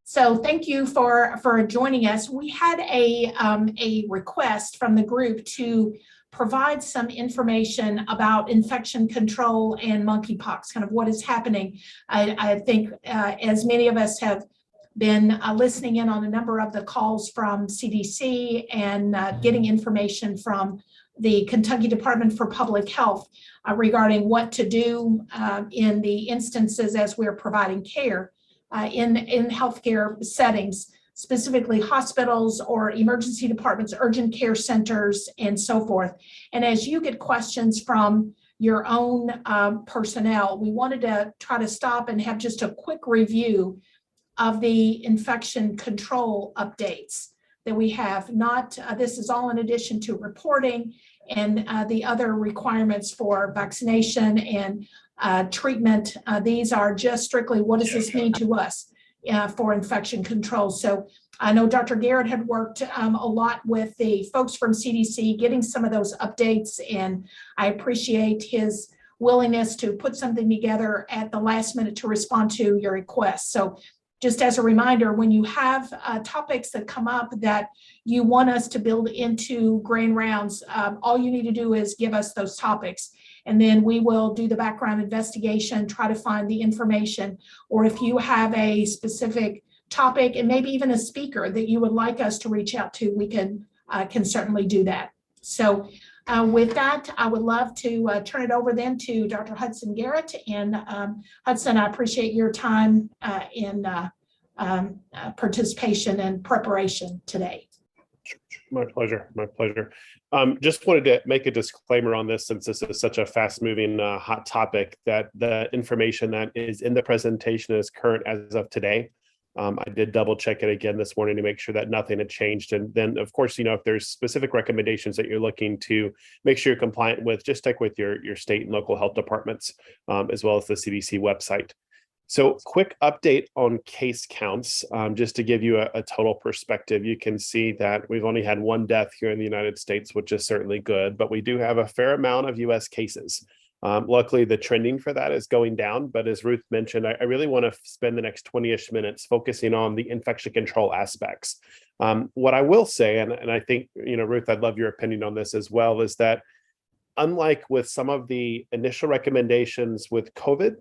So thank you for joining us. We had a request from the group to provide some information about infection control and monkeypox, kind of what is happening. I think as many of us have been listening in on a number of the calls from CDC and getting information from the Kentucky Department for Public Health regarding what to do in the instances as we're providing care in healthcare settings, specifically hospitals or emergency departments, urgent care centers, and so forth. And as you get questions from your own personnel, we wanted to try to stop and have just a quick review of the infection control updates that we have. This is all in addition to reporting and the other requirements for vaccination and treatment. These are just strictly what does this mean to us for infection control. So I know Dr. Garrett had worked a lot with the folks from CDC getting some of those updates, and I appreciate his willingness to put something together at the last minute to respond to your request. So just as a reminder, when you have topics that come up that you want us to build into grain rounds, all you need to do is give us those topics. And then we will do the background investigation, try to find the information. Or if you have a specific topic and maybe even a speaker that you would like us to reach out to, we can certainly do that. So with that, I would love to turn it over then to Dr. Hudson Garrett. And Hudson, I appreciate your time in participation and preparation today. My pleasure. My pleasure. Just wanted to make a disclaimer on this, since this is such a fast-moving, hot topic, that the information that is in the presentation is current as of today. I did double check it again this morning to make sure that nothing had changed. And then, of course, if there's specific recommendations that you're looking to make sure you're compliant with, just check with your state and local health departments, as well as the CDC website. So quick update on case counts, just to give you a total perspective. You can see that we've only had one death here in the United States, which is certainly good, but we do have a fair amount of US cases. Luckily, the trending for that is going down. But as Ruth mentioned, I really want to spend the next 20-ish minutes focusing on the infection control aspects. What I will say, and I think, Ruth, I'd love your opinion on this as well, is that unlike with some of the initial recommendations with COVID,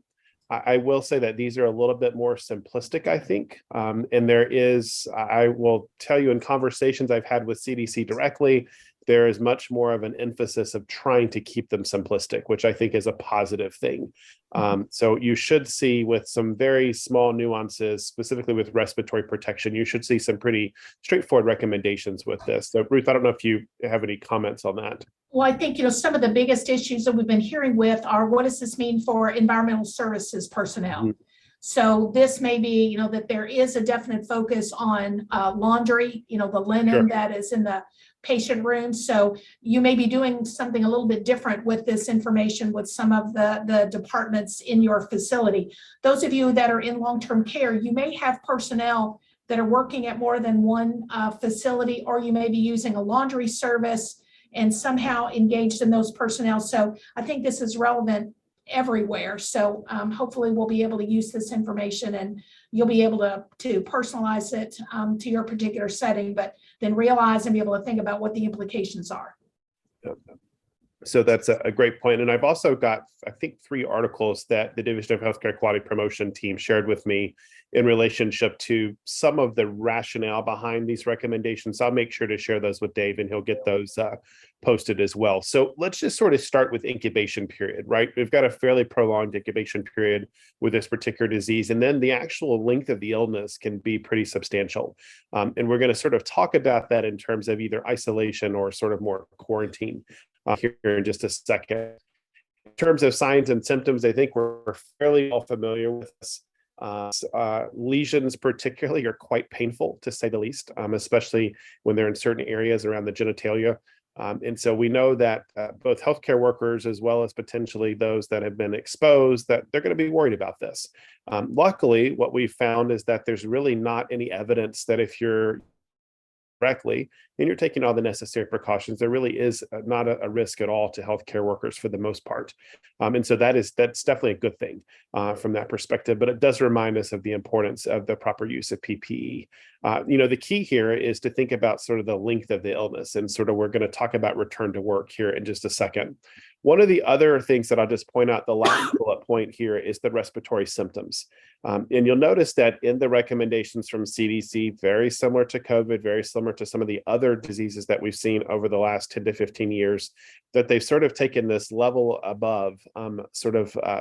I will say that these are a little bit more simplistic, I think. And I will tell you, in conversations I've had with CDC directly, there is much more of an emphasis of trying to keep them simplistic, which I think is a positive thing. So you should see, with some very small nuances, specifically with respiratory protection, you should see some pretty straightforward recommendations with this. So Ruth, I don't know if you have any comments on that. Well, I think, some of the biggest issues that we've been hearing with are, what does this mean for environmental services personnel? Mm-hmm. So this may be, that there is a definite focus on laundry, the linen Sure. that is in the patient room. So you may be doing something a little bit different with this information with some of the departments in your facility. Those of you that are in long-term care, you may have personnel that are working at more than one facility, or you may be using a laundry service and somehow engaged in those personnel. So I think this is relevant everywhere. So hopefully we'll be able to use this information, and you'll be able to personalize it to your particular setting, but then realize and be able to think about what the implications are. So that's a great point. And I've also got, I think, 3 articles that the Division of Healthcare Quality Promotion team shared with me in relationship to some of the rationale behind these recommendations. I'll make sure to share those with Dave, and he'll get those posted as well. So let's just sort of start with incubation period, right? We've got a fairly prolonged incubation period with this particular disease, and then the actual length of the illness can be pretty substantial. And we're going to sort of talk about that in terms of either isolation or sort of more quarantine here in just a second. In terms of signs and symptoms, I think we're fairly all familiar with this. Lesions particularly are quite painful, to say the least, especially when they're in certain areas around the genitalia. And so we know that both healthcare workers, as well as potentially those that have been exposed, that they're going to be worried about this. Luckily, what we found is that there's really not any evidence that if you're correctly and you're taking all the necessary precautions, there really is not a risk at all to healthcare workers for the most part. And so that's definitely a good thing from that perspective, but it does remind us of the importance of the proper use of PPE. The key here is to think about sort of the length of the illness, and sort of we're going to talk about return to work here in just a second. One of the other things that I'll just point out, the last bullet point here, is the respiratory symptoms. And you'll notice that in the recommendations from CDC, very similar to COVID, very similar to some of the other diseases that we've seen over the last 10 to 15 years, that they've sort of taken this level above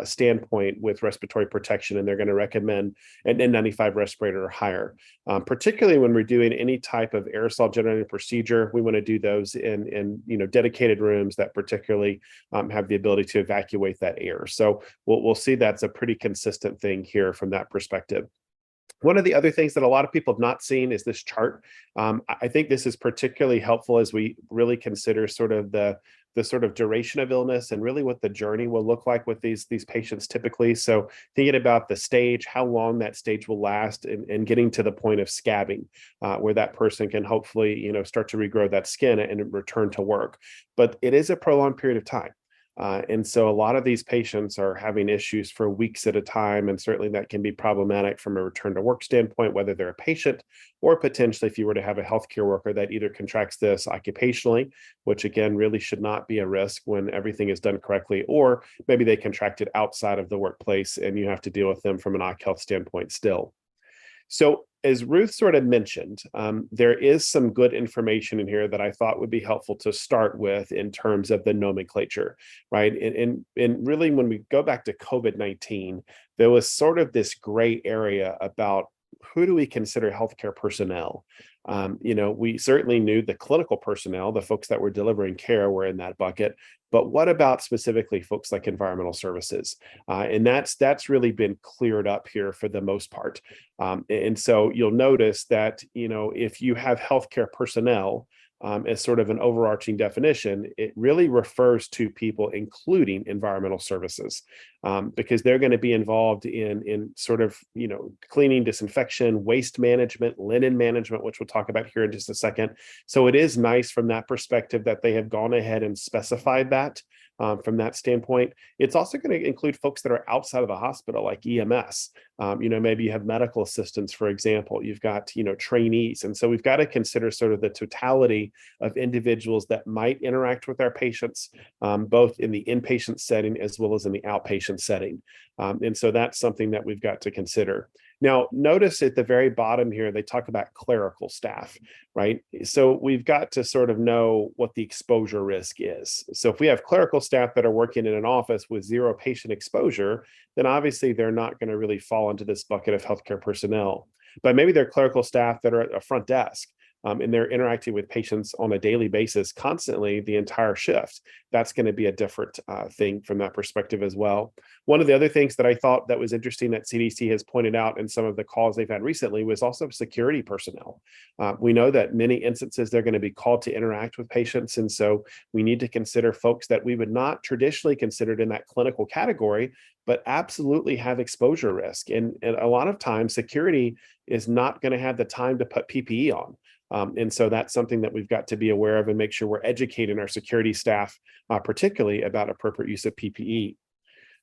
standpoint with respiratory protection, and they're going to recommend an N95 respirator or higher. Particularly when we're doing any type of aerosol generating procedure, we want to do those in dedicated rooms that particularly have the ability to evacuate that air. So we'll see that's a pretty consistent thing here from that perspective. One of the other things that a lot of people have not seen is this chart. I think this is particularly helpful as we really consider sort of the sort of duration of illness and really what the journey will look like with these patients typically. So thinking about the stage, how long that stage will last, and getting to the point of scabbing, where that person can hopefully, start to regrow that skin and return to work. But it is a prolonged period of time. And so a lot of these patients are having issues for weeks at a time, and certainly that can be problematic from a return to work standpoint, whether they're a patient or potentially if you were to have a healthcare worker that either contracts this occupationally, which again really should not be a risk when everything is done correctly, or maybe they contract it outside of the workplace and you have to deal with them from an occ health standpoint still. So as Ruth sort of mentioned, there is some good information in here that I thought would be helpful to start with in terms of the nomenclature, right? And really, when we go back to COVID-19, there was sort of this gray area about who do we consider healthcare personnel. We certainly knew the clinical personnel, the folks that were delivering care, were in that bucket. But what about specifically folks like environmental services? And that's really been cleared up here for the most part. And so you'll notice that, if you have healthcare personnel as sort of an overarching definition, it really refers to people including environmental services, because they're going to be involved in sort of, cleaning, disinfection, waste management, linen management, which we'll talk about here in just a second. So it is nice from that perspective that they have gone ahead and specified that. From that standpoint, it's also going to include folks that are outside of the hospital, like EMS. Maybe you have medical assistants, for example. You've got, trainees. And so we've got to consider sort of the totality of individuals that might interact with our patients, both in the inpatient setting as well as in the outpatient setting. And so that's something that we've got to consider. Now, notice at the very bottom here, they talk about clerical staff, right? So we've got to sort of know what the exposure risk is. So if we have clerical staff that are working in an office with zero patient exposure, then obviously they're not going to really fall into this bucket of healthcare personnel. But maybe they're clerical staff that are at a front desk, and they're interacting with patients on a daily basis, constantly, the entire shift. That's going to be a different thing from that perspective as well. One of the other things that I thought that was interesting that CDC has pointed out in some of the calls they've had recently was also security personnel. We know that many instances they're going to be called to interact with patients. And so we need to consider folks that we would not traditionally considered in that clinical category, but absolutely have exposure risk. And a lot of times security is not going to have the time to put PPE on. And so that's something that we've got to be aware of and make sure we're educating our security staff, particularly about appropriate use of PPE.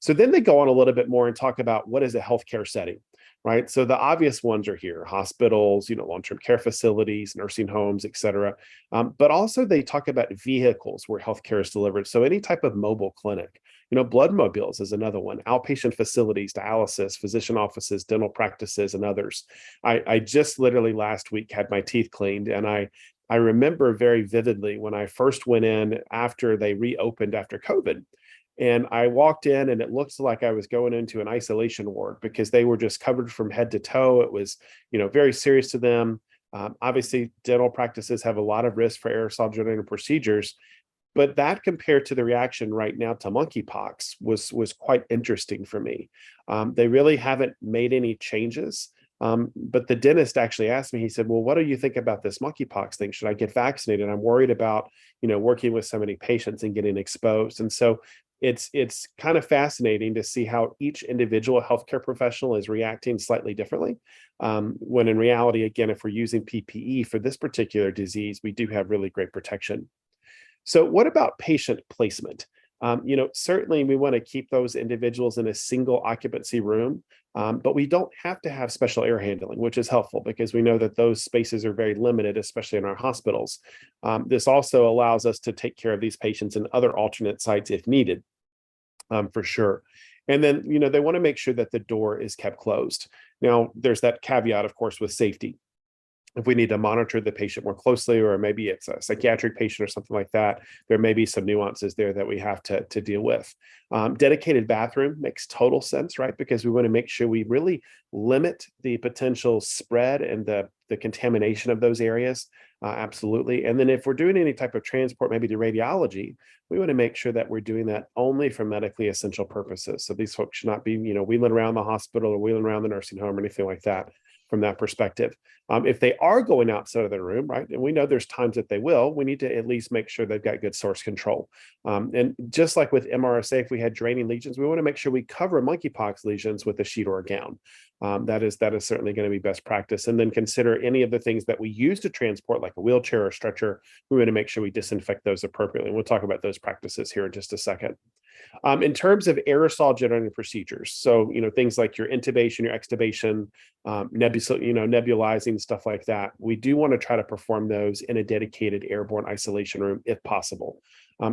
So then they go on a little bit more and talk about what is a healthcare setting, right? So the obvious ones are here: hospitals, long-term care facilities, nursing homes, et cetera. But also they talk about vehicles where healthcare is delivered. So any type of mobile clinic, blood mobiles is another one, outpatient facilities, dialysis, physician offices, dental practices, and others. I just literally last week had my teeth cleaned, and I remember very vividly when I first went in after they reopened after COVID. And I walked in and it looked like I was going into an isolation ward because they were just covered from head to toe. It was, very serious to them. Obviously, dental practices have a lot of risk for aerosol generated procedures, but that compared to the reaction right now to monkeypox was quite interesting for me. They really haven't made any changes. But the dentist actually asked me, he said, well, what do you think about this monkeypox thing? Should I get vaccinated? I'm worried about, working with so many patients and getting exposed. And so it's kind of fascinating to see how each individual healthcare professional is reacting slightly differently. When in reality, again, if we're using PPE for this particular disease, we do have really great protection. So what about patient placement? Certainly we want to keep those individuals in a single occupancy room, but we don't have to have special air handling, which is helpful because we know that those spaces are very limited, especially in our hospitals. This also allows us to take care of these patients in other alternate sites if needed, for sure. And then, they want to make sure that the door is kept closed. Now, there's that caveat, of course, with safety. If we need to monitor the patient more closely, or maybe it's a psychiatric patient or something like that, there may be some nuances there that we have to deal with. Dedicated bathroom makes total sense, right? Because we want to make sure we really limit the potential spread and the contamination of those areas. Absolutely. And then if we're doing any type of transport, maybe to radiology, we want to make sure that we're doing that only for medically essential purposes. So these folks should not be, wheeling around the hospital or wheeling around the nursing home or anything like that from that perspective. If they are going outside of the room, right, and we know there's times that they will, we need to at least make sure they've got good source control. And just like with MRSA, if we had draining lesions, we want to make sure we cover monkeypox lesions with a sheet or a gown. That is certainly going to be best practice. And then consider any of the things that we use to transport, like a wheelchair or stretcher. We want to make sure we disinfect those appropriately. And we'll talk about those practices here in just a second. In terms of aerosol generating procedures, so things like your intubation, your extubation, nebulizing, stuff like that, we do want to try to perform those in a dedicated airborne isolation room if possible.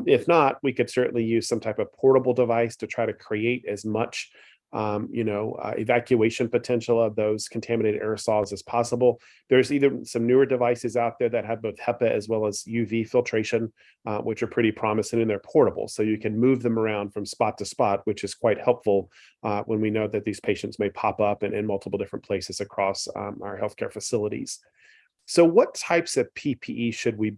If not, we could certainly use some type of portable device to try to create as much evacuation potential of those contaminated aerosols as possible. There's either some newer devices out there that have both HEPA as well as UV filtration, which are pretty promising, and they're portable. So you can move them around from spot to spot, which is quite helpful when we know that these patients may pop up in multiple different places across our healthcare facilities. So what types of PPE should we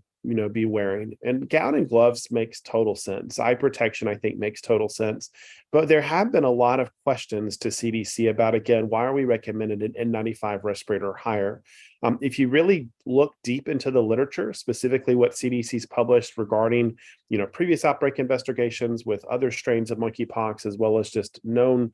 be wearing? And gown and gloves makes total sense. Eye protection, I think, makes total sense. But there have been a lot of questions to CDC about, again, why are we recommending an N95 respirator or higher? If you really look deep into the literature, specifically what CDC's published regarding, previous outbreak investigations with other strains of monkeypox, as well as just known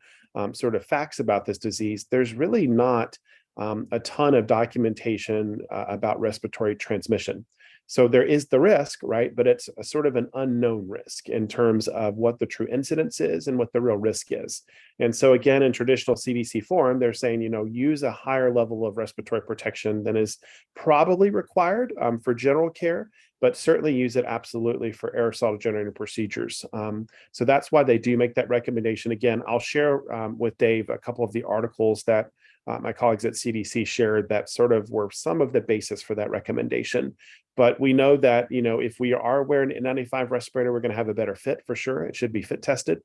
sort of facts about this disease, there's really not a ton of documentation about respiratory transmission. So there is the risk, right? But it's a sort of an unknown risk in terms of what the true incidence is and what the real risk is. And so again, in traditional CDC form, they're saying, use a higher level of respiratory protection than is probably required for general care, but certainly use it absolutely for aerosol generating procedures. So that's why they do make that recommendation. Again, I'll share with Dave a couple of the articles that my colleagues at CDC shared that sort of were some of the basis for that recommendation. But we know that, if we are wearing an N95 respirator, we're going to have a better fit for sure. It should be fit tested.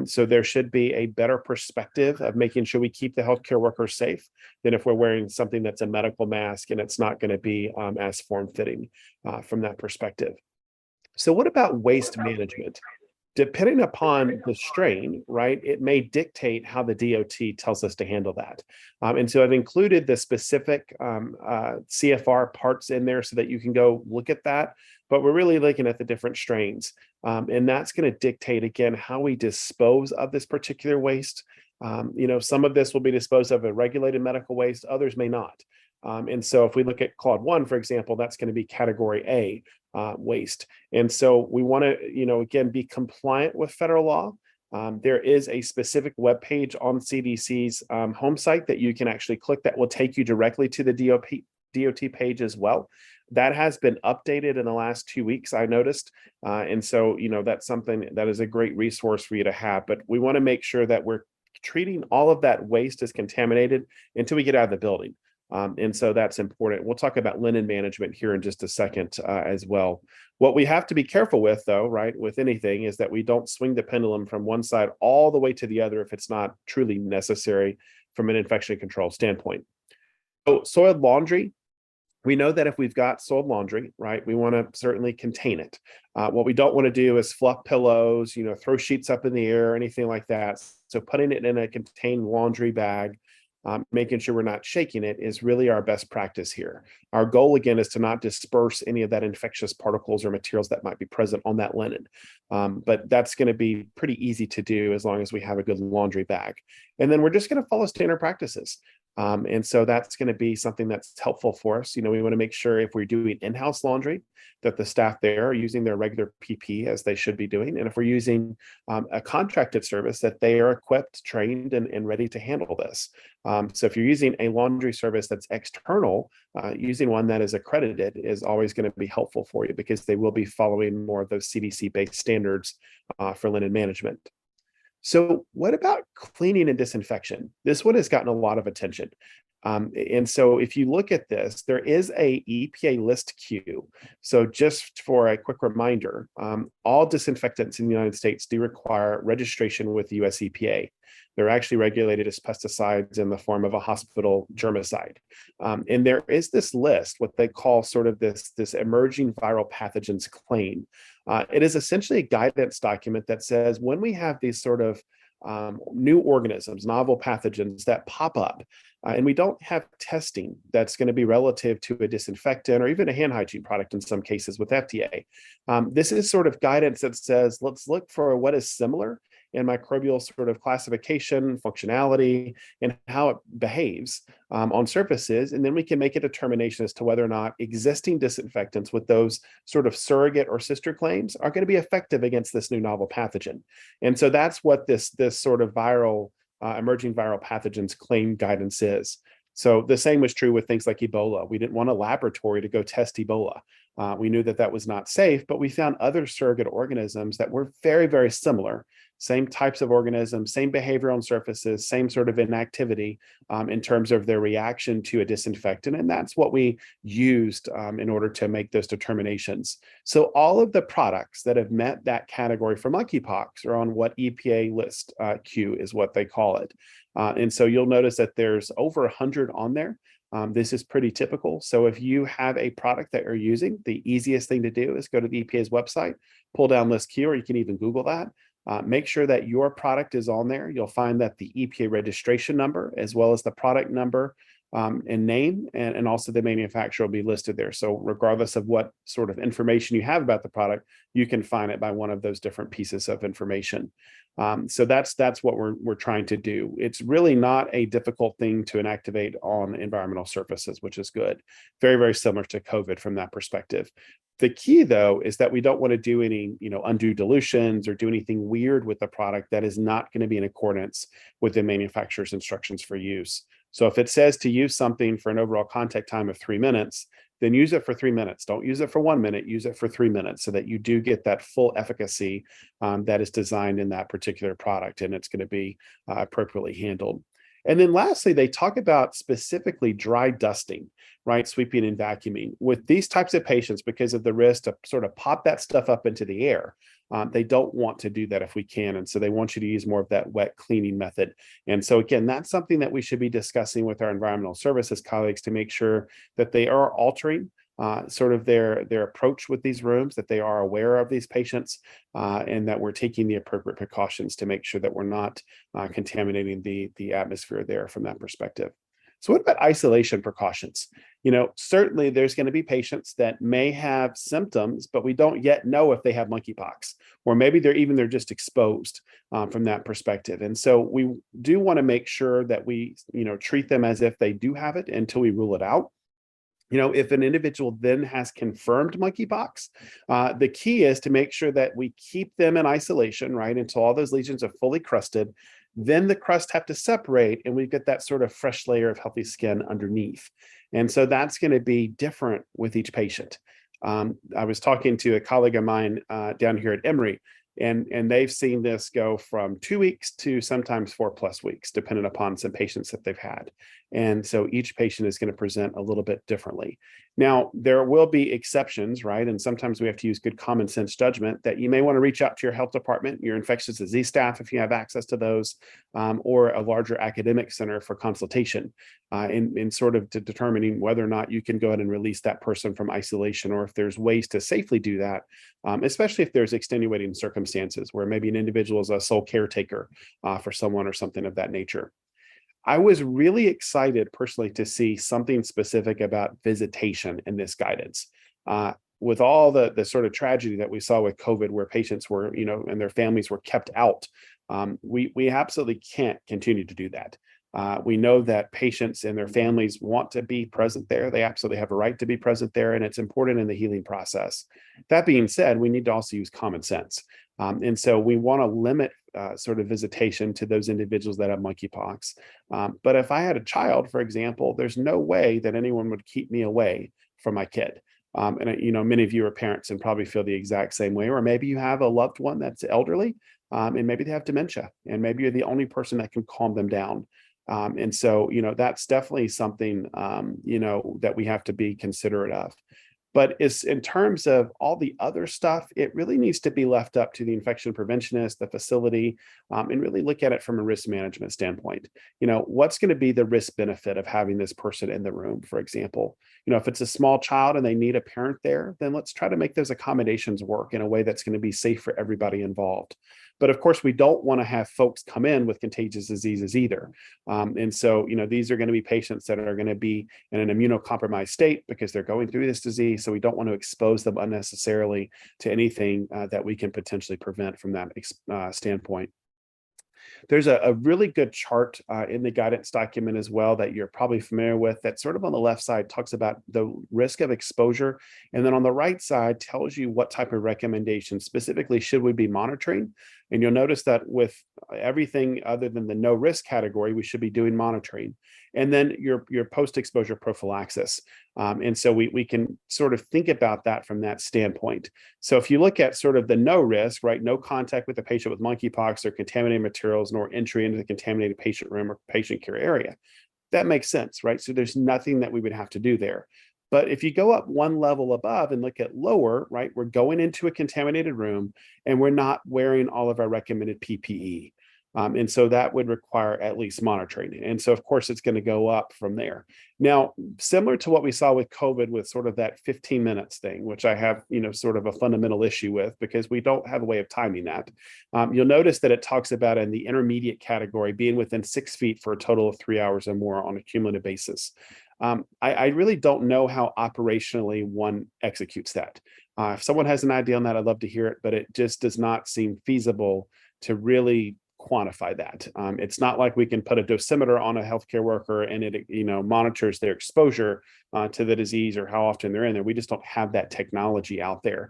So there should be a better perspective of making sure we keep the healthcare workers safe than if we're wearing something that's a medical mask and it's not going to be as form-fitting from that perspective. So what about waste management? Depending upon the strain, right, it may dictate how the DOT tells us to handle that. And so I've included the specific CFR parts in there so that you can go look at that. But we're really looking at the different strains. And that's going to dictate, again, how we dispose of this particular waste. Some of this will be disposed of as regulated medical waste, others may not. And so if we look at Claude 1, for example, that's going to be category A waste. And so we want to, again, be compliant with federal law. There is a specific web page on CDC's home site that you can actually click that will take you directly to the DOT page as well. That has been updated in the last 2 weeks, I noticed. And so, that's something that is a great resource for you to have. But we want to make sure that we're treating all of that waste as contaminated until we get out of the building. And so that's important. We'll talk about linen management here in just a second as well. What we have to be careful with, though, right, with anything is that we don't swing the pendulum from one side all the way to the other if it's not truly necessary from an infection control standpoint. So soiled laundry, we know that if we've got soiled laundry, right, we want to certainly contain it. What we don't want to do is fluff pillows, throw sheets up in the air or anything like that. So putting it in a contained laundry bag making sure we're not shaking it is really our best practice here. Our goal, again, is to not disperse any of that infectious particles or materials that might be present on that linen. But that's going to be pretty easy to do as long as we have a good laundry bag. And then we're just going to follow standard practices. And so that's going to be something that's helpful for us. We want to make sure if we're doing in-house laundry, that the staff there are using their regular PP as they should be doing. And if we're using a contracted service, that they are equipped, trained, and ready to handle this. So if you're using a laundry service that's external, using one that is accredited is always going to be helpful for you, because they will be following more of those CDC-based standards for linen management. So what about cleaning and disinfection? This one has gotten a lot of attention. And so if you look at this, there is a EPA list Q. So just for a quick reminder, all disinfectants in the United States do require registration with the US EPA. They're actually regulated as pesticides in the form of a hospital germicide. And there is this list, what they call sort of this emerging viral pathogens claim. It is essentially a guidance document that says when we have these sort of new organisms, novel pathogens that pop up, and we don't have testing that's going to be relative to a disinfectant or even a hand hygiene product in some cases with FDA. This is sort of guidance that says, let's look for what is similar in microbial sort of classification, functionality, and how it behaves on surfaces. And then we can make a determination as to whether or not existing disinfectants with those sort of surrogate or sister claims are going to be effective against this new novel pathogen. And so that's what this sort of emerging viral pathogens claim guidance is. So the same was true with things like Ebola. We didn't want a laboratory to go test Ebola. We knew that that was not safe, but we found other surrogate organisms that were very, very similar. Same types of organisms, same behavior on surfaces, same sort of inactivity in terms of their reaction to a disinfectant. And that's what we used in order to make those determinations. So all of the products that have met that category for monkeypox are on what EPA list Q is what they call it. And so you'll notice that there's over 100 on there. This is pretty typical. So if you have a product that you're using, the easiest thing to do is go to the EPA's website, pull down list Q, or you can even Google that. Make sure that your product is on there. You'll find that the EPA registration number, as well as the product number and name, and also the manufacturer will be listed there. So regardless of what sort of information you have about the product, you can find it by one of those different pieces of information. So that's what we're trying to do. It's really not a difficult thing to inactivate on environmental surfaces, which is good. Very, very similar to COVID from that perspective. The key, though, is that we don't want to do any, undue dilutions or do anything weird with the product that is not going to be in accordance with the manufacturer's instructions for use. So if it says to use something for an overall contact time of 3 minutes, then use it for 3 minutes. Don't use it for 1 minute, use it for 3 minutes so that you do get that full efficacy that is designed in that particular product, and it's going to be appropriately handled. And then lastly, they talk about specifically dry dusting, right? Sweeping and vacuuming. With these types of patients, because of the risk to sort of pop that stuff up into the air, they don't want to do that if we can. And so they want you to use more of that wet cleaning method. And so again, that's something that we should be discussing with our environmental services colleagues to make sure that they are altering sort of their approach with these rooms, that they are aware of these patients, and that we're taking the appropriate precautions to make sure that we're not contaminating the atmosphere there from that perspective. So what about isolation precautions? Certainly there's going to be patients that may have symptoms, but we don't yet know if they have monkeypox, or maybe they're just exposed from that perspective. And so we do want to make sure that we, treat them as if they do have it until we rule it out. If an individual then has confirmed monkeypox, the key is to make sure that we keep them in isolation, right, until all those lesions are fully crusted. Then the crust have to separate, and we get that sort of fresh layer of healthy skin underneath. And so that's going to be different with each patient. I was talking to a colleague of mine down here at Emory, and they've seen this go from 2 weeks to sometimes 4+ weeks, depending upon some patients that they've had. And so each patient is going to present a little bit differently. Now, there will be exceptions, right? And sometimes we have to use good common sense judgment that you may want to reach out to your health department, your infectious disease staff, if you have access to those, or a larger academic center for consultation in sort of determining whether or not you can go ahead and release that person from isolation, or if there's ways to safely do that, especially if there's extenuating circumstances where maybe an individual is a sole caretaker for someone or something of that nature. I was really excited personally to see something specific about visitation in this guidance. With all the sort of tragedy that we saw with COVID, where patients were, and their families were kept out, we absolutely can't continue to do that. We know that patients and their families want to be present there. They absolutely have a right to be present there, and it's important in the healing process. That being said, we need to also use common sense. And so we want to limit sort of visitation to those individuals that have monkeypox. But if I had a child, for example, there's no way that anyone would keep me away from my kid. And many of you are parents and probably feel the exact same way, or maybe you have a loved one that's elderly, and maybe they have dementia, and maybe you're the only person that can calm them down. And so, that's definitely something, that we have to be considerate of. But it's in terms of all the other stuff, it really needs to be left up to the infection preventionist, the facility, and really look at it from a risk management standpoint. What's going to be the risk benefit of having this person in the room, for example? If it's a small child and they need a parent there, then let's try to make those accommodations work in a way that's going to be safe for everybody involved. But of course, we don't want to have folks come in with contagious diseases either. And so, these are going to be patients that are going to be in an immunocompromised state because they're going through this disease. So we don't want to expose them unnecessarily to anything that we can potentially prevent from that standpoint. There's a really good chart in the guidance document as well that you're probably familiar with, that sort of on the left side talks about the risk of exposure. And then on the right side tells you what type of recommendations specifically should we be monitoring. And you'll notice that with everything other than the no risk category, we should be doing monitoring. And then your post-exposure prophylaxis. And so we can sort of think about that from that standpoint. So if you look at sort of the no risk, right, no contact with the patient with monkeypox or contaminated materials, nor entry into the contaminated patient room or patient care area, that makes sense, right? So there's nothing that we would have to do there. But if you go up one level above and look at lower, right, we're going into a contaminated room and we're not wearing all of our recommended PPE. And so that would require at least monitoring. And so, of course, it's going to go up from there. Now, similar to what we saw with COVID with sort of that 15 minutes thing, which I have, sort of a fundamental issue with because we don't have a way of timing that. You'll notice that it talks about in the intermediate category being within 6 feet for a total of 3 hours or more on a cumulative basis. I really don't know how operationally one executes that. If someone has an idea on that, I'd love to hear it, but it just does not seem feasible to really quantify that. It's not like we can put a dosimeter on a healthcare worker and it, monitors their exposure to the disease or how often they're in there. We just don't have that technology out there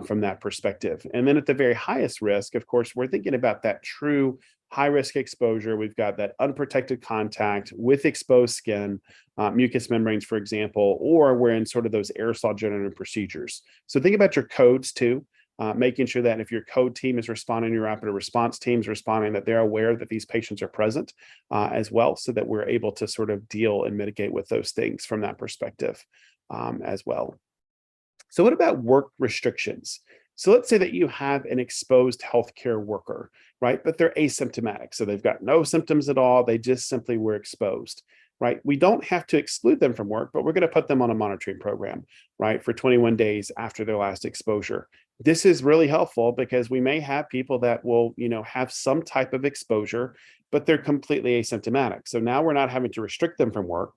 from that perspective. And then at the very highest risk, of course, we're thinking about that true high risk exposure. We've got that unprotected contact with exposed skin, mucous membranes, for example, or we're in sort of those aerosol generated procedures. So think about your codes too. Making sure that if your code team is responding, your rapid response team is responding, that they're aware that these patients are present as well, so that we're able to sort of deal and mitigate with those things from that perspective as well. So what about work restrictions? So let's say that you have an exposed healthcare worker, right? But they're asymptomatic. So they've got no symptoms at all. They just simply were exposed. Right? We don't have to exclude them from work, but we're going to put them on a monitoring program, right, for 21 days after their last exposure. This is really helpful because we may have people that will, have some type of exposure, but they're completely asymptomatic. So now we're not having to restrict them from work.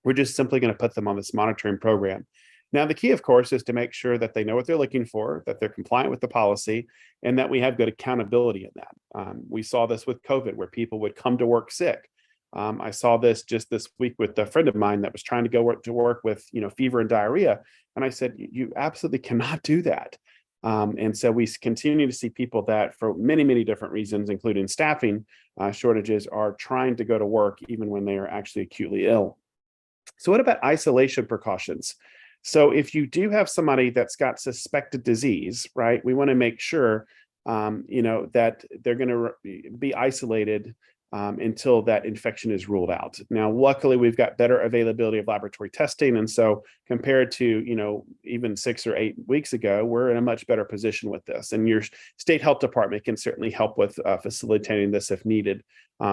We're just simply going to put them on this monitoring program. Now, the key, of course, is to make sure that they know what they're looking for, that they're compliant with the policy, and that we have good accountability in that. We saw this with COVID, where people would come to work sick. I saw this just this week with a friend of mine that was trying to go to work with, fever and diarrhea. And I said, you absolutely cannot do that. And so we continue to see people that for many, many different reasons, including staffing shortages, are trying to go to work even when they are actually acutely ill. So what about isolation precautions? So if you do have somebody that's got suspected disease, right, we want to make sure, that they're going to be isolated until that infection is ruled out. Now, luckily, we've got better availability of laboratory testing. And so compared to, even 6 or 8 weeks ago, we're in a much better position with this. And your state health department can certainly help with facilitating this if needed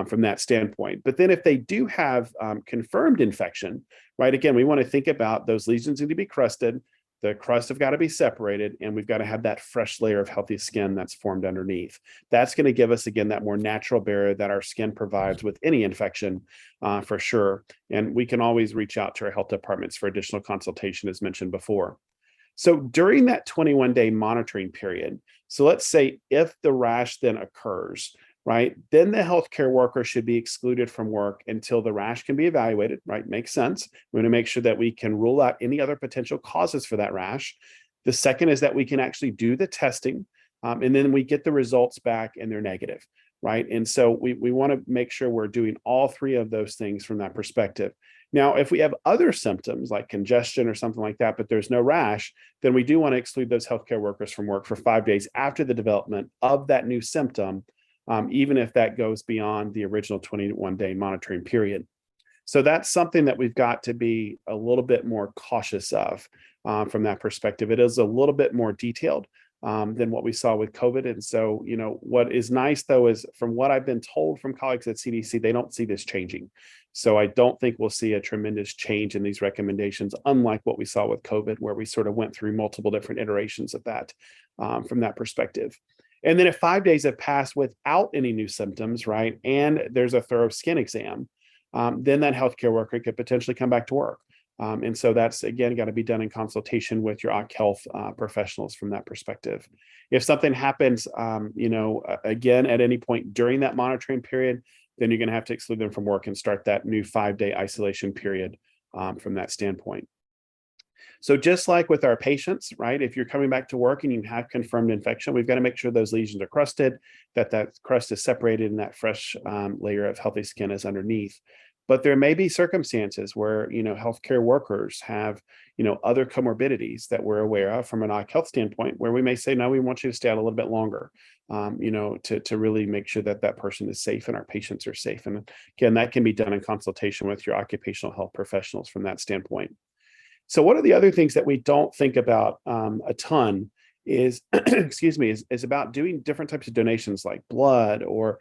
from that standpoint. But then if they do have confirmed infection, right, again, we want to think about those lesions need to be crusted. The crusts have got to be separated, and we've got to have that fresh layer of healthy skin that's formed underneath. That's going to give us, again, that more natural barrier that our skin provides with any infection, for sure. And we can always reach out to our health departments for additional consultation, as mentioned before. So during that 21-day monitoring period, so let's say if the rash then occurs, right, then the healthcare worker should be excluded from work until the rash can be evaluated, right? Makes sense. We want to make sure that we can rule out any other potential causes for that rash. The second is that we can actually do the testing, and then we get the results back and they're negative, right? And so we want to make sure we're doing all three of those things from that perspective. Now, if we have other symptoms like congestion or something like that, but there's no rash, then we do want to exclude those healthcare workers from work for 5 days after the development of that new symptom, even if that goes beyond the original 21-day monitoring period. So that's something that we've got to be a little bit more cautious of from that perspective. It is a little bit more detailed than what we saw with COVID. And so, what is nice though, is from what I've been told from colleagues at CDC, they don't see this changing. So I don't think we'll see a tremendous change in these recommendations, unlike what we saw with COVID, where we sort of went through multiple different iterations of that from that perspective. And then if 5 days have passed without any new symptoms, right, and there's a thorough skin exam, then that healthcare worker could potentially come back to work. And so that's, again, got to be done in consultation with your OC health professionals from that perspective. If something happens, again, at any point during that monitoring period, then you're going to have to exclude them from work and start that new 5-day isolation period from that standpoint. So just like with our patients, right, if you're coming back to work and you have confirmed infection, we've got to make sure those lesions are crusted, that crust is separated and that fresh layer of healthy skin is underneath. But there may be circumstances where, healthcare workers have, other comorbidities that we're aware of from an OC health standpoint, where we may say, no, we want you to stay out a little bit longer, to really make sure that that person is safe and our patients are safe. And again, that can be done in consultation with your occupational health professionals from that standpoint. So one of the other things that we don't think about a ton is, is about doing different types of donations like blood or,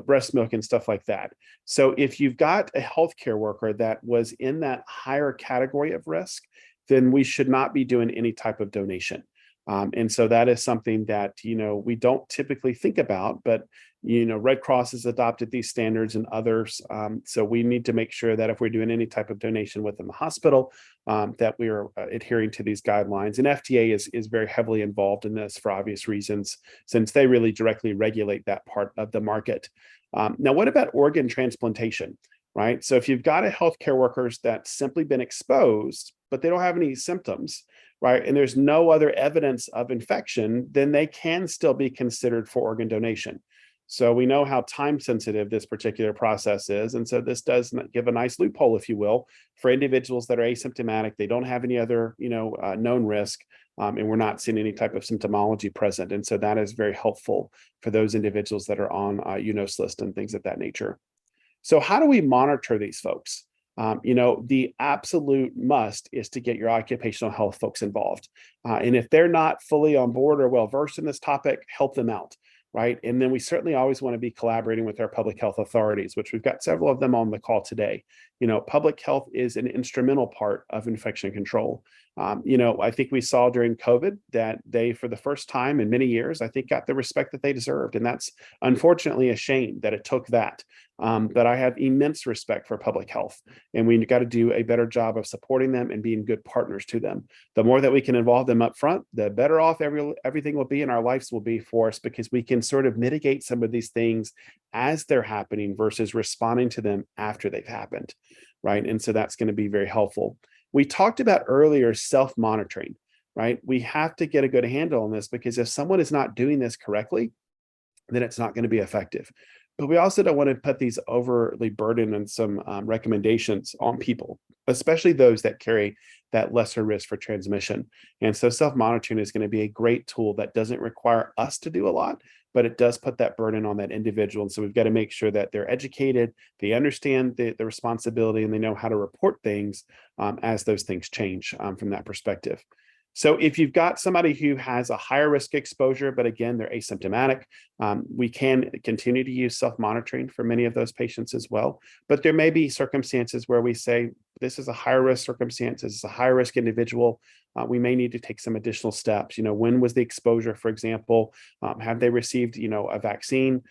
breast milk and stuff like that. So if you've got a healthcare worker that was in that higher category of risk, then we should not be doing any type of donation. And so that is something that, we don't typically think about, but, Red Cross has adopted these standards and others. So we need to make sure that if we're doing any type of donation within the hospital, that we are adhering to these guidelines. And FDA is very heavily involved in this for obvious reasons, since they really directly regulate that part of the market. Now, what about organ transplantation, right? So if you've got a healthcare workers that's simply been exposed, but they don't have any symptoms, right, and there's no other evidence of infection, then they can still be considered for organ donation. So we know how time sensitive this particular process is. And so this does give a nice loophole, if you will, for individuals that are asymptomatic. They don't have any other, known risk, and we're not seeing any type of symptomology present. And so that is very helpful for those individuals that are on UNOS list and things of that nature. So how do we monitor these folks? The absolute must is to get your occupational health folks involved. And if they're not fully on board or well versed in this topic, help them out. Right. And then we certainly always want to be collaborating with our public health authorities, which we've got several of them on the call today. Public health is an instrumental part of infection control. I think we saw during COVID that they, for the first time in many years, I think got the respect that they deserved. And that's unfortunately a shame that it took that. But I have immense respect for public health, and we've got to do a better job of supporting them and being good partners to them. The more that we can involve them up front, the better off everything will be and our lives will be for us, because we can sort of mitigate some of these things as they're happening versus responding to them after they've happened, right? And so that's going to be very helpful. We talked about earlier self-monitoring, right? We have to get a good handle on this, because if someone is not doing this correctly, then it's not going to be effective. But we also don't want to put these overly burden and some recommendations on people, especially those that carry that lesser risk for transmission. And so self-monitoring is going to be a great tool that doesn't require us to do a lot, but it does put that burden on that individual. And so we've got to make sure that they're educated, they understand the responsibility, and they know how to report things as those things change from that perspective. So if you've got somebody who has a higher risk exposure, but again, they're asymptomatic, we can continue to use self-monitoring for many of those patients as well. But there may be circumstances where we say, this is a higher risk circumstance, this is a higher risk individual, we may need to take some additional steps. When was the exposure, for example? Have they received, a vaccine?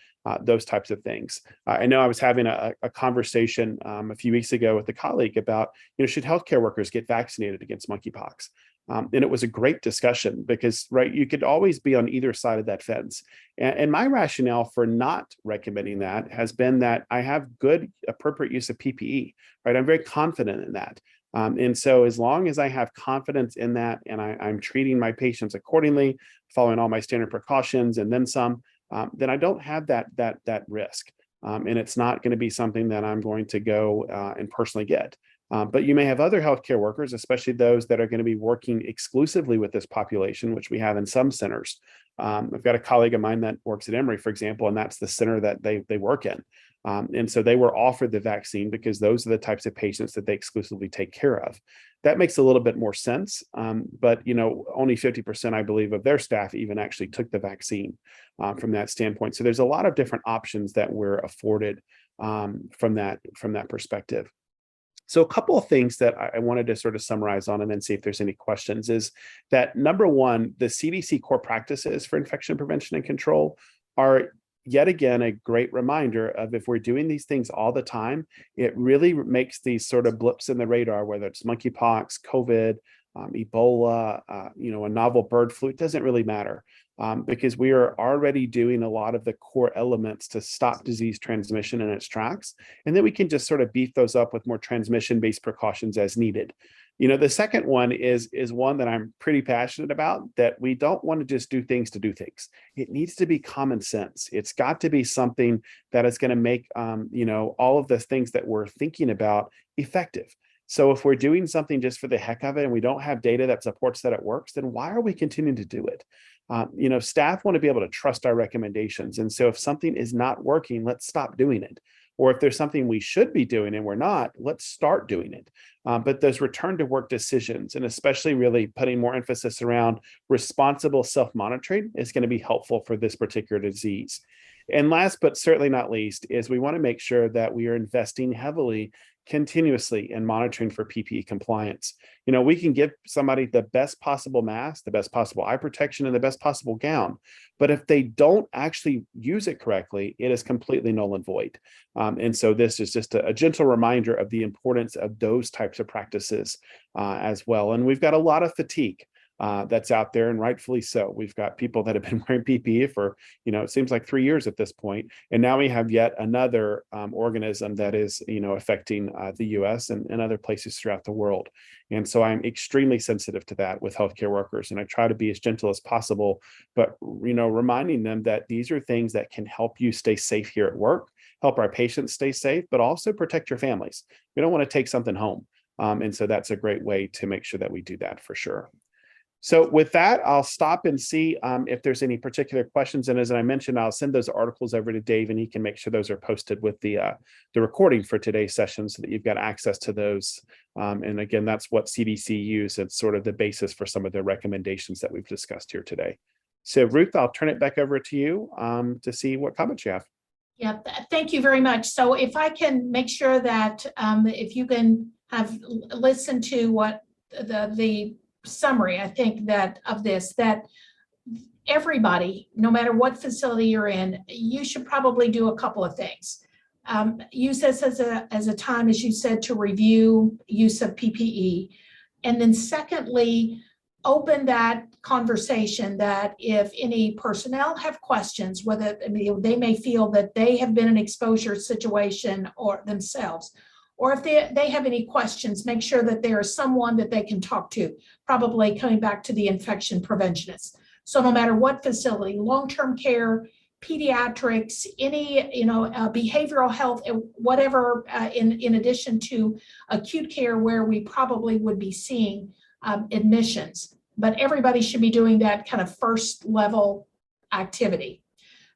Those types of things. I know I was having a conversation a few weeks ago with a colleague about, should healthcare workers get vaccinated against monkeypox? And it was a great discussion because, right, you could always be on either side of that fence. And my rationale for not recommending that has been that I have good, appropriate use of PPE, right? I'm very confident in that. And so as long as I have confidence in that and I'm treating my patients accordingly, following all my standard precautions and then some, then I don't have that risk. And it's not going to be something that I'm going to go and personally get. But you may have other healthcare workers, especially those that are going to be working exclusively with this population, which we have in some centers. I've got a colleague of mine that works at Emory, for example, and that's the center that they work in. And so they were offered the vaccine because those are the types of patients that they exclusively take care of. That makes a little bit more sense. But, only 50%, I believe, of their staff even actually took the vaccine from that standpoint. So there's a lot of different options that we're afforded from that perspective. So a couple of things that I wanted to sort of summarize on and then see if there's any questions is that, number one, the CDC core practices for infection prevention and control are yet again a great reminder of, if we're doing these things all the time, it really makes these sort of blips in the radar, whether it's monkeypox, COVID, Ebola, a novel bird flu, it doesn't really matter. Because we are already doing a lot of the core elements to stop disease transmission in its tracks. And then we can just sort of beef those up with more transmission-based precautions as needed. The second one is one that I'm pretty passionate about, that we don't want to just do things to do things. It needs to be common sense. It's got to be something that is going to make, all of the things that we're thinking about effective. So if we're doing something just for the heck of it and we don't have data that supports that it works, then why are we continuing to do it? Staff want to be able to trust our recommendations. And so if something is not working, let's stop doing it. Or if there's something we should be doing and we're not, let's start doing it. But those return to work decisions, and especially really putting more emphasis around responsible self-monitoring, is going to be helpful for this particular disease. And last, but certainly not least, is we want to make sure that we are investing heavily continuously in monitoring for PPE compliance. We can give somebody the best possible mask, the best possible eye protection, and the best possible gown. But if they don't actually use it correctly, it is completely null and void. And so this is just a gentle reminder of the importance of those types of practices as well. And we've got a lot of fatigue that's out there, and rightfully so. We've got people that have been wearing PPE for, it seems like 3 years at this point. And now we have yet another organism that is, affecting the US and other places throughout the world. And so I'm extremely sensitive to that with healthcare workers. And I try to be as gentle as possible, but, reminding them that these are things that can help you stay safe here at work, help our patients stay safe, but also protect your families. We don't want to take something home. And so that's a great way to make sure that we do that for sure. So with that, I'll stop and see if there's any particular questions. And as I mentioned, I'll send those articles over to Dave, and he can make sure those are posted with the recording for today's session so that you've got access to those. And again, that's what CDC used. It's sort of the basis for some of the recommendations that we've discussed here today. So Ruth, I'll turn it back over to you to see what comments you have. Yeah, thank you very much. So if I can make sure that if you can have listened to what the summary, I think that of this, that everybody, no matter what facility you're in, you should probably do a couple of things. Use this as a time, as you said, to review use of PPE. And then secondly, open that conversation that if any personnel have questions, whether they may feel that they have been in an exposure situation or themselves, or if they have any questions, make sure that there is someone that they can talk to, probably coming back to the infection preventionists. So no matter what facility, long-term care, pediatrics, any behavioral health, whatever, in addition to acute care where we probably would be seeing admissions. But everybody should be doing that kind of first level activity.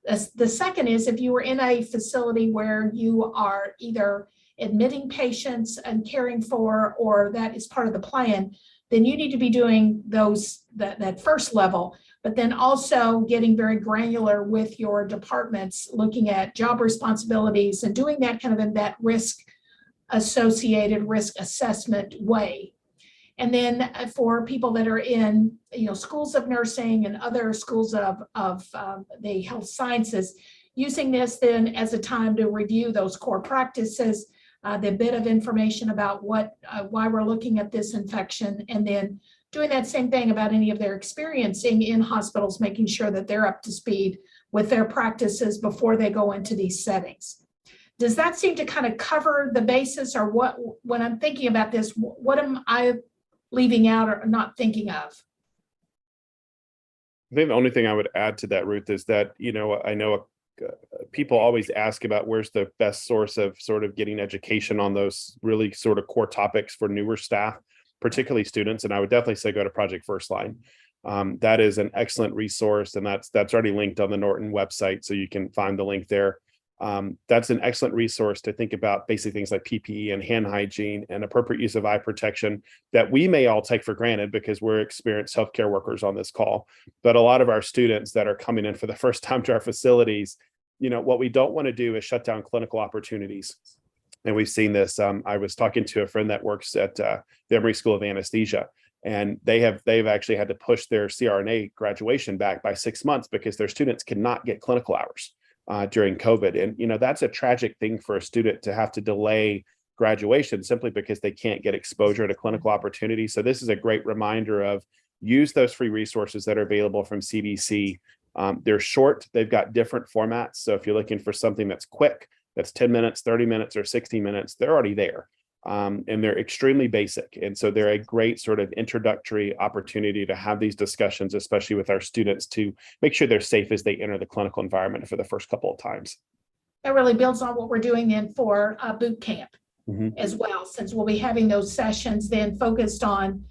The second is, if you were in a facility where you are either admitting patients and caring for, or that is part of the plan, then you need to be doing that first level, but then also getting very granular with your departments, looking at job responsibilities and doing that kind of in that risk associated risk assessment way. And then for people that are in, schools of nursing and other schools of the health sciences, using this then as a time to review those core practices, the bit of information about why we're looking at this infection, and then doing that same thing about any of their experiencing in hospitals, making sure that they're up to speed with their practices before they go into these settings. Does that seem to kind of cover the basis, or what, when I'm thinking about this, what am I leaving out or not thinking of? I think the only thing I would add to that, Ruth, is that, I know people always ask about where's the best source of sort of getting education on those really sort of core topics for newer staff, particularly students. And I would definitely say go to Project First Line. That is an excellent resource, and that's already linked on the Norton website, so you can find the link there. That's an excellent resource to think about basic things like PPE and hand hygiene and appropriate use of eye protection that we may all take for granted because we're experienced healthcare workers on this call. But a lot of our students that are coming in for the first time to our facilities, what we don't want to do is shut down clinical opportunities. And we've seen this. I was talking to a friend that works at the Emory School of Anesthesia, and they've actually had to push their CRNA graduation back by 6 months because their students cannot get clinical hours during COVID. And, that's a tragic thing for a student to have to delay graduation simply because they can't get exposure to clinical opportunities. So this is a great reminder of use those free resources that are available from CDC. They're short, they've got different formats. So if you're looking for something that's quick, that's 10 minutes, 30 minutes, or 60 minutes, they're already there. And they're extremely basic. And so they're a great sort of introductory opportunity to have these discussions, especially with our students, to make sure they're safe as they enter the clinical environment for the first couple of times. That really builds on what we're doing then for boot camp as well, since we'll be having those sessions then focused on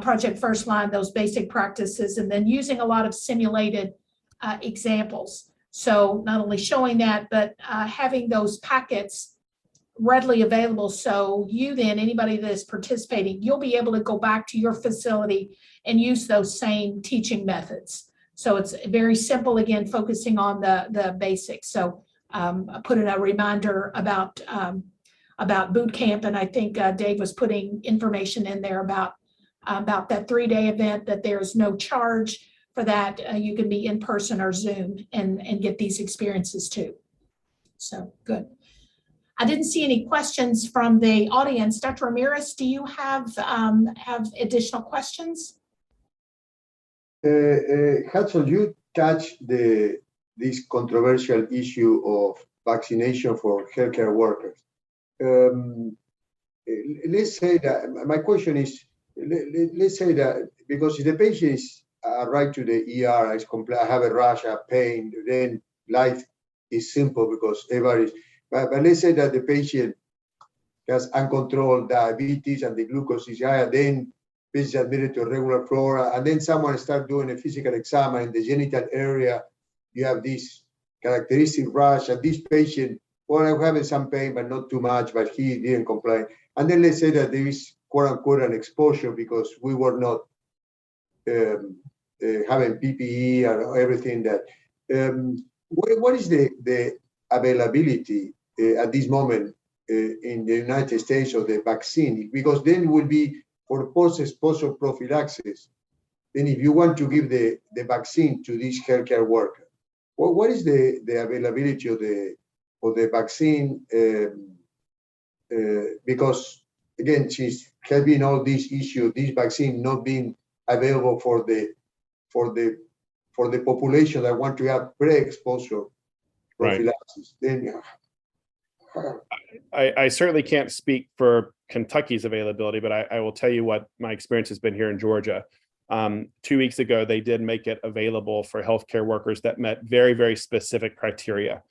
Project First Line, those basic practices, and then using a lot of simulated examples. So not only showing that, but having those packets readily available. So you then, anybody that is participating, you'll be able to go back to your facility and use those same teaching methods. So it's very simple, again, focusing on the basics. So I put in a reminder about boot camp, and I think Dave was putting information in there about that 3-day event, that there's no charge for that. You can be in person or Zoom and get these experiences too. So good. I didn't see any questions from the audience. Dr. Ramirez, do you have additional questions? Hudson, you touched this controversial issue of vaccination for healthcare workers. Let's say that my question is, let's say that because if the patient is arrived to the ER, I have a rash, a pain, then life is simple because everybody. But let's say that the patient has uncontrolled diabetes and the glucose is high, and then patient is admitted to a regular flora, and then someone starts doing a physical exam, and in the genital area, you have this characteristic rash, and this patient, well, I'm having some pain, but not too much, but he didn't complain. And then let's say that there is, quote unquote, an exposure because we were not having PPE or everything that. What is the availability at this moment in the United States of the vaccine? Because then it will be for post-exposure prophylaxis. Then if you want to give the vaccine to this healthcare worker, what is the availability of the vaccine? Because again, since has been all this issue, this vaccine not being available for the population that want to have pre-exposure prophylaxis. Right. Then I certainly can't speak for Kentucky's availability, but I will tell you what my experience has been here in Georgia. 2 weeks ago, they did make it available for healthcare workers that met very, very specific criteria.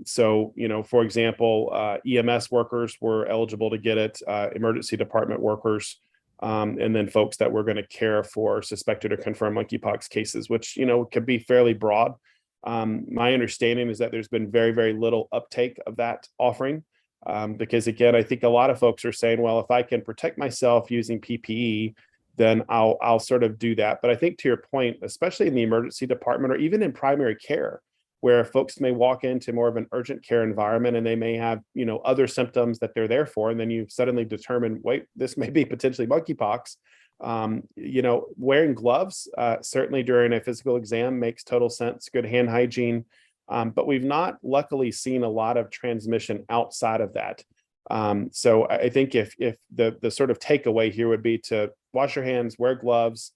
So, for example, EMS workers were eligible to get it, emergency department workers, and then folks that were going to care for suspected or confirmed monkeypox cases, which, could be fairly broad. My understanding is that there's been very, very little uptake of that offering because, again, I think a lot of folks are saying, well, if I can protect myself using PPE, then I'll sort of do that. But I think to your point, especially in the emergency department or even in primary care, where folks may walk into more of an urgent care environment and they may have, other symptoms that they're there for. And then you suddenly determine, wait, this may be potentially monkeypox. Wearing gloves, certainly during a physical exam makes total sense, good hand hygiene. But we've not luckily seen a lot of transmission outside of that. So I think if the sort of takeaway here would be to wash your hands, wear gloves.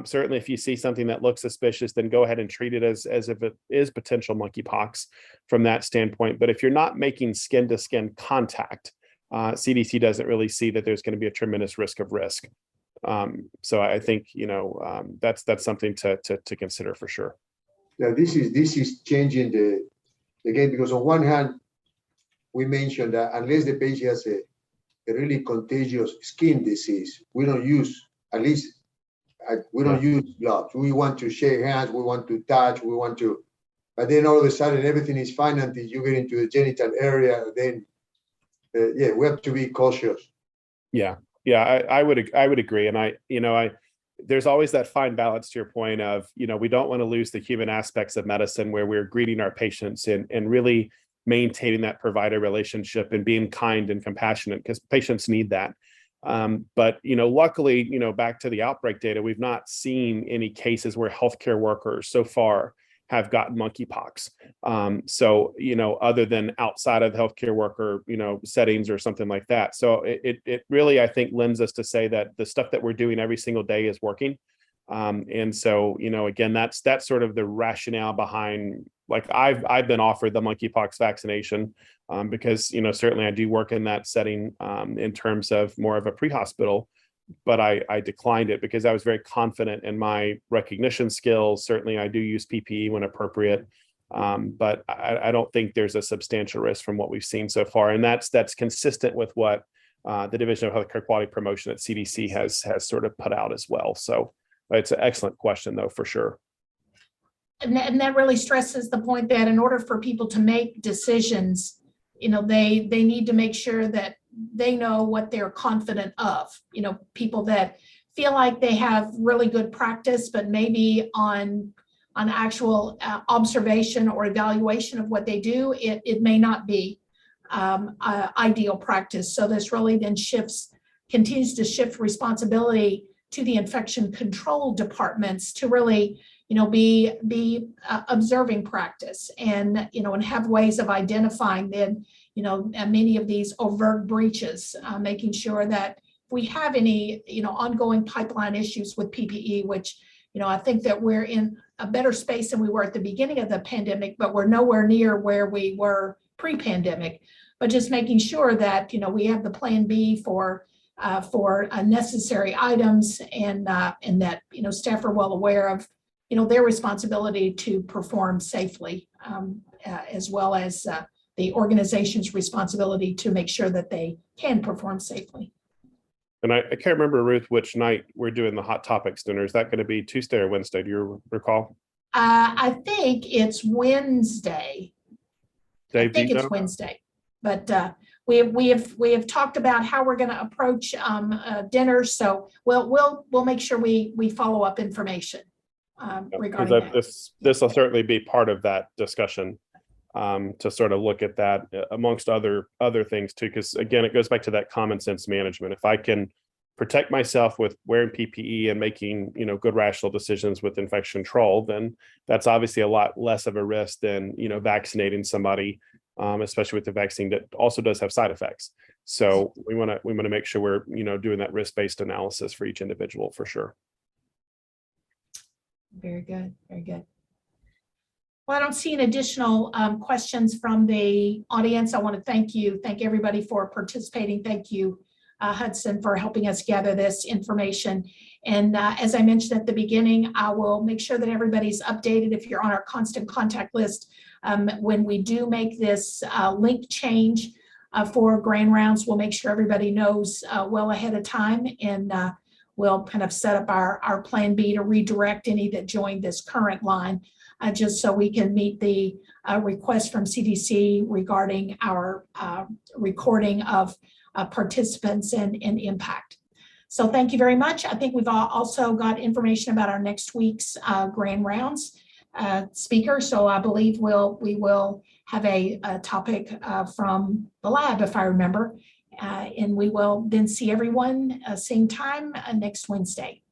Certainly, if you see something that looks suspicious, then go ahead and treat it as if it is potential monkeypox from that standpoint. But if you're not making skin-to-skin contact, CDC doesn't really see that there's going to be a tremendous risk. So I think that's something to consider for sure. Now this is changing the game, because on one hand, we mentioned that unless the patient has a really contagious skin disease, we don't use, at least we don't use gloves. We want to shake hands, we want to touch, but then all of a sudden everything is fine until you get into the genital area. Then, we have to be cautious. Yeah, I would agree, and there's always that fine balance to your point of, we don't want to lose the human aspects of medicine where we're greeting our patients and really maintaining that provider relationship and being kind and compassionate, because patients need that. But luckily, back to the outbreak data, we've not seen any cases where healthcare workers so far have gotten monkeypox. So other than outside of healthcare worker settings or something like that. So it really, I think, lends us to say that the stuff that we're doing every single day is working. And so again, that's sort of the rationale behind, like, I've been offered the monkeypox vaccination because certainly I do work in that setting in terms of more of a pre-hospital, but I declined it because I was very confident in my recognition skills. Certainly I do use PPE when appropriate, but I don't think there's a substantial risk from what we've seen so far, and that's consistent with what the Division of Healthcare Quality Promotion at CDC has sort of put out as well. So it's an excellent question, though, for sure. And that really stresses the point that in order for people to make decisions, they need to make sure that they know what they're confident of. People that feel like they have really good practice, but maybe on actual observation or evaluation of what they do, it may not be ideal practice. So this really then continues to shift responsibility to the infection control departments to really be observing practice and and have ways of identifying then many of these overt breaches, making sure that if we have any ongoing pipeline issues with PPE, which I think that we're in a better space than we were at the beginning of the pandemic, but we're nowhere near where we were pre-pandemic. But just making sure that we have the plan B for necessary items, and that staff are well aware of their responsibility to perform safely, as well as the organization's responsibility to make sure that they can perform safely. And I can't remember, Ruth, which night we're doing the Hot Topics dinner. Is that going to be Tuesday or Wednesday? Do you recall? I think it's Wednesday. Dave, I think it's Wednesday, but we have talked about how we're going to approach dinner. So we'll make sure we follow up information regarding that. This will certainly be part of that discussion to sort of look at that amongst other things too, because again, it goes back to that common sense management. If I can protect myself with wearing PPE and making good rational decisions with infection control, then that's obviously a lot less of a risk than vaccinating somebody, especially with the vaccine that also does have side effects. So we want to make sure we're doing that risk-based analysis for each individual for sure. Very good, very good. Well, I don't see any additional questions from the audience. I want to thank everybody for participating. Thank you, Hudson, for helping us gather this information. And as I mentioned at the beginning, I will make sure that everybody's updated if you're on our constant contact list. When we do make this link change for Grand Rounds, we'll make sure everybody knows well ahead of time, and we'll kind of set up our plan B to redirect any that joined this current line, just so we can meet the request from CDC regarding our recording of participants and impact. So thank you very much. I think we've also got information about our next week's Grand Rounds. speaker. So I believe we will have a topic from the lab, if I remember. And we will then see everyone same time next Wednesday.